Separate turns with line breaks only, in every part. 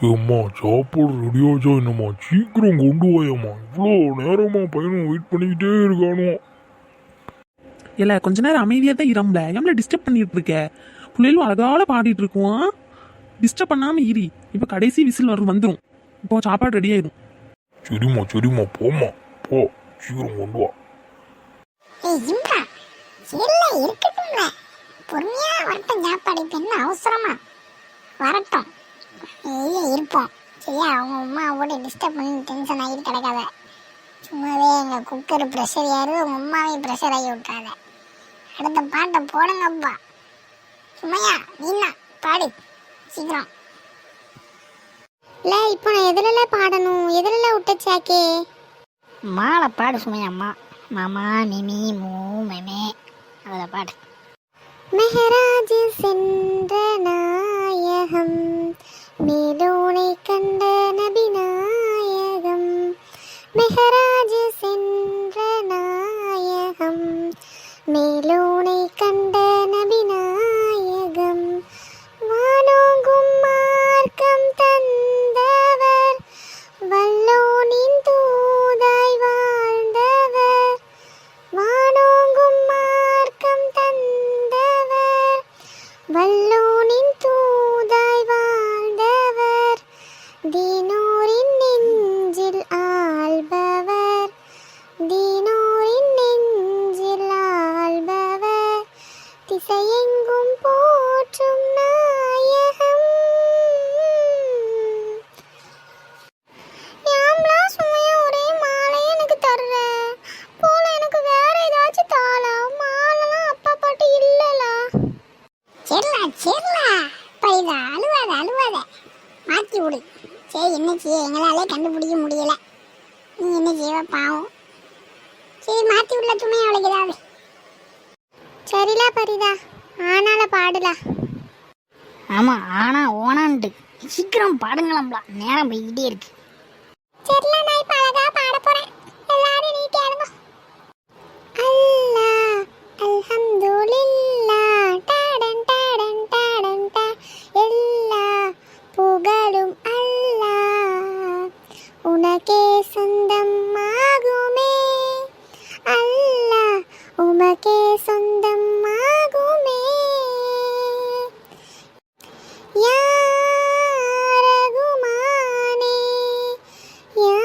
ஏம்மா சாப்பாடு ரெடியாச்சா என்னம்மா சீக்கிரம் கொண்டு வாயம்மா, இவ்வளோ நேரமா பையனும் வெயிட் பண்ணிக்கிட்டே இருக்கானோ.
இல்ல கொஞ்ச நேரம் அமைதியாக தான் இரும்ல, எம்ல டிஸ்டர்ப் பண்ணிட்டு இருக்க. பிள்ளைகளும் அழகால பாடிட்டு இருக்குவான், டிஸ்டர்ப் பண்ணாம இரி. இப்போ கடைசி விசில் வந்துடும், இப்போ சாப்பாடு ரெடி ஆயிடும்.
சரிம்மா சரிம்மா போம்மா, போ சீக்கிரம் கொண்டு வா.
இருக்கட்டும்ல, பொறுமையா வரட்டும். சாப்பாடு இப்ப என்ன அவசரமா, வரட்டும் இருப்போம். சரியா, அவங்க அம்மாவோட டிஸ்டர்ப் பண்ணி டென்ஷன் ஆகிட்டு கிடக்காத. சும்மாவே எங்க குக்கர் ப்ரெஷர் யாரு, உங்க அம்மாவே ப்ரெஷர் ஆகி விட்டாத. அடுத்த பாட்டை போடுங்கப்பா. சும்மையா நீனா பாடு சீக்கிரம்.
இல்லை இப்போ நான் எதுல பாடணும், எதுல விட்டச்சாக்கே?
மாலை பாடு சுமையம்மா. மாமா மிமி மூ மெமே அதில் பாடு.
மெஹராஜ் சென்ற நாயகம், மேலோனை கண்ட நபிநாயகம். மெஹராஜ் சென்ற நாயகம், மேலோனை கண்ட நபிநாயகம். வானோங்கும் மார்க்கம் தந்தவர், வல்லோனின் தூதாய் வாழ்ந்தவர். வானோங்கும் மார்க்கம் தந்தவர், வல்லோனின் தூதாய் வாழ்ந்தவர். தீனோரின் நெஞ்சில் ஆள்பவர், தீனோரின் நெஞ்சில் ஆள்பவர். திசையெங்கும் போற்றும் நாயகம். யாம்லா சுமையா ஒரே மாலை எனக்கு தர்ற போல, எனக்கு வேற ஏதாச்சும் தாளா. மாலைலாம் அப்பா பாட்டு இல்லலா.
சரிலா பைதா, அழுவாத மாற்றி விடு. சரி என்ன செய்ய, எங்களாலே கண்டுபிடிக்க முடியல. நீ என்ன செய்வ பாவம். சரி மாற்றி விடல துணையை அவளைக்குதாவே.
சரிலா பரிதா, ஆனால பாடுலா.
ஆமா ஆனா ஓனான்ட்டு சீக்கிரம் பாடுங்களாம்ல, நேரம் போய்கிட்டே இருக்கு.
சரிலா, நான் இப்ப அழகா பாட போறேன், எல்லாரும் நீ கேளுங்க. அல்லாஹ் அல்ஹம்துலில்லாஹ், டாடன் டாடன் டாடன் டா. எல்லா புகழும் அல்லாஹ் உனக்கே சொந்தமாகுமே. அல்லாஹ் உமக்கே சொந்தமாகுமே. யா ரகுமானே, யா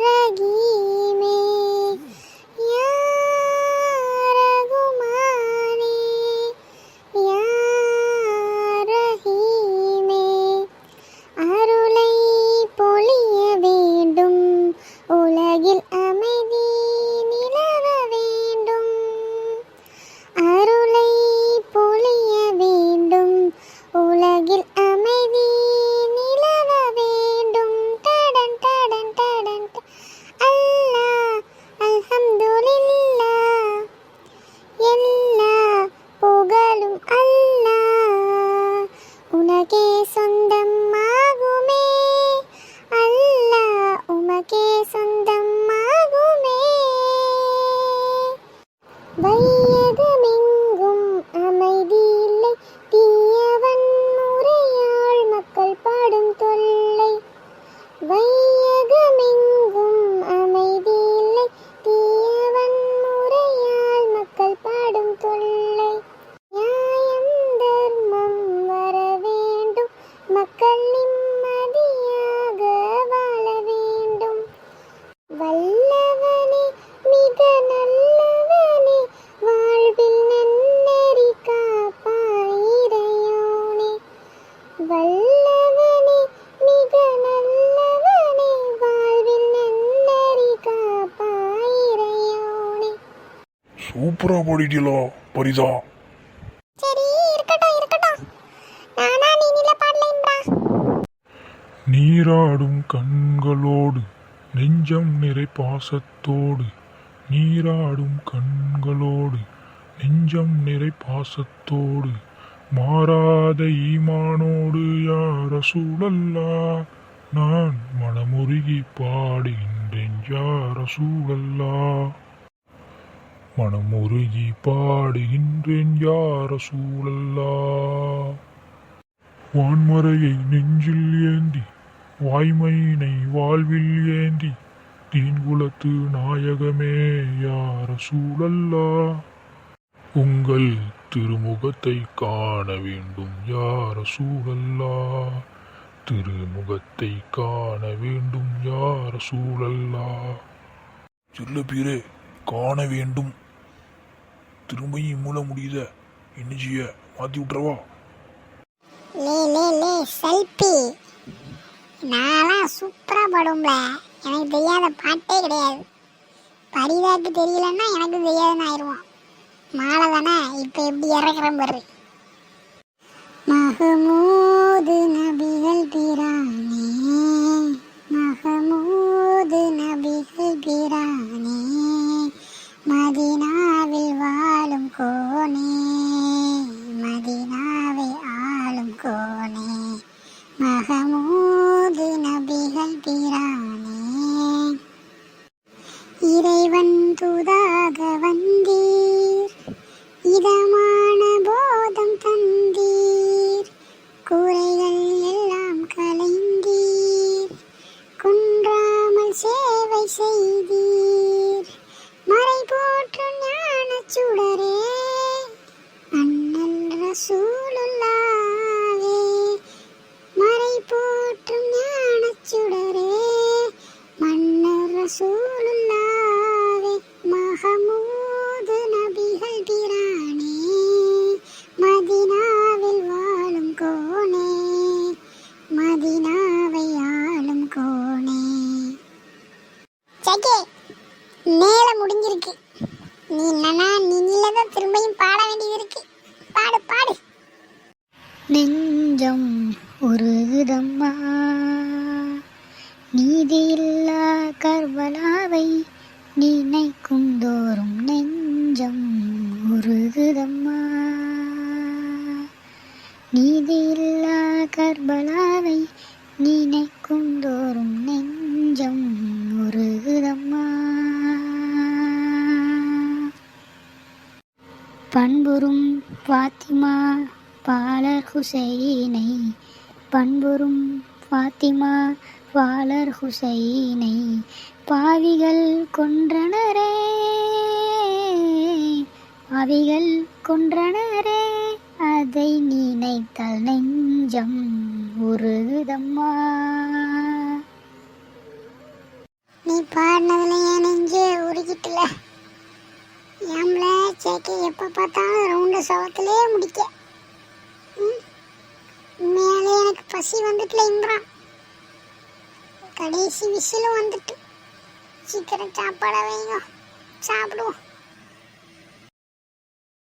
ரஹீமே, யா ரகுமானே, யா ரஹீமே. அருளை பொழிய வேண்டும், உலகில் அமைதி நிலவ வேண்டும். அருளை பொழிய வேண்டும், உலகில் அமைதி நிலவ வேண்டும். டடன் டடன் டடன் ட. அல்லாஹ் அல்ஹம்துலில்லாஹ், எல்லா புகழும் அல்லாஹ் உனக்கே சொந்தமாகுமே. அல்லாஹ் உமக்கே சொந்தமாகுமே. வையகமெங்கும் அமைதி இல்லை, தீயவன் முறையால் மக்கள் பாடும் தொல்லை. வையகமெங்கும் அமைதி இல்லை, தீயவன் முறையால் மக்கள் பாடும் தொல்லை. நியாயம் தர்மம் வர வேண்டும், மக்கள் நிம்மதியாக வாழ வேண்டும். வல்லவனே மிக நல்லவனே, வாழ்வில் நன்னெறி காப்பாயிரையோனே. வல்லவனே மிக நல்லவனே, வாழ்வில் நன்னெறி காப்பாயிரையோனே.
சூப்பரா பாடிட்டீங்களா பரிதா.
சரி இருக்கட்டும் இருக்கட்டும், நானா நீ நில பாடலைன்றா.
நீராடும் கண்களோடு நெஞ்சம் நிறை பாசத்தோடு, நீராடும் கண்களோடு நெஞ்சம் நிறை பாசத்தோடு, மாறாத ஈமானோடு யா ரசூலல்லாஹ் நான் மனமுருகி பாடுகின்றேன் யா ரசூலல்லாஹ். மனமுருகி பாடுகின்றேன் யா ரசூலல்லாஹ். வான்மறையை நெஞ்சில் ஏந்தி வாய்மையினை வாழ்வில் ஏந்தி தீன்குலத்து நாயகமே யார் சூழல்லா உங்கள் திருமுகத்தை காண வேண்டும் யார் சூழல்லா திருமுகத்தை காண வேண்டும் யார் சூழல்லா. சொல்ல பீரே, காண வேண்டும். திரும்பியும் மூல முடியுத என்ன செய்ய, மாத்தி விட்டுறவா?
லே செல்பி, நான்லாம் சூப்பரா பாடும்ல. எனக்கு தெரியாத பாட்டே கிடையாது. பரிதாக்கு தெரியலன்னா எனக்கு தெரியாதுன்னு ஆயிடுவான். மாலை தானே இப்போ எப்படி இறக்குறேன் பாரு. மஹமூது நபிகள் பிரானே, மஹமூது நபிகள் பிரானே, மதீனாவில் வாழும் கோனே, மதீனாவை ஆளும் கோனே, மஹமூது நபிகள் பிரானே. இறைவன் தூதாக வந்தீர், இதமான போதம் தந்தீர், குறைகள் எல்லாம் களைந்தீர், குன்றாமல் சேவை செய்தீர், மறை போற்றும் ஞான சுடரே, அண்ணல் ரசூலுல்லாவே, மறை போற்றும் ஞான சுடரே, மன்னர் ரசூலுல்லாவே, மஹமூது நபிகள் பிரானே, மதீனாவில் வாழும் கோனே, மதீனாவை ஆளும் கோனே. சக்கே, மேல முடிஞ்சிருக்கு. நீ என்னன்னா நீலதான் திரும்பியும் பாட வேண்டியது இருக்கு. பாடு பாடு.
நெஞ்சம் உருகுதம்மா, நீதியில்லா கர்பலாவை நினைக்கும் தோறும் நெஞ்சம் உருகுதம்மா, நீதியில்லா கர்பலாவை நினைக்கும் தோறும் நெஞ்சம் உருகுதம்மா. பண்புறும் பாத்திமா பாலர் ஹுசைனை, பண்புறும் பாத்திமா பாலர் ஹுசைனை பாவிகள் கொன்றனரே, பாவிகள் கொன்றனரே, அதை நினைத்தால் நெஞ்சம் உருகுதம்மா.
நீ பாடினதுல என் நெஞ்சே உருகிட்டுல. ஏம்ல சேக்கி எப்ப பார்த்தாலும் ரவுண்டு சவத்திலே முடிக்க. உண்மையாலே எனக்கு பசி வந்துட்டுல இம்ரான். கடைசி விசிலும் வந்துட்டு. சீக்கிரம் சாப்பாடை வைங்க, சாப்பிடுவோம்.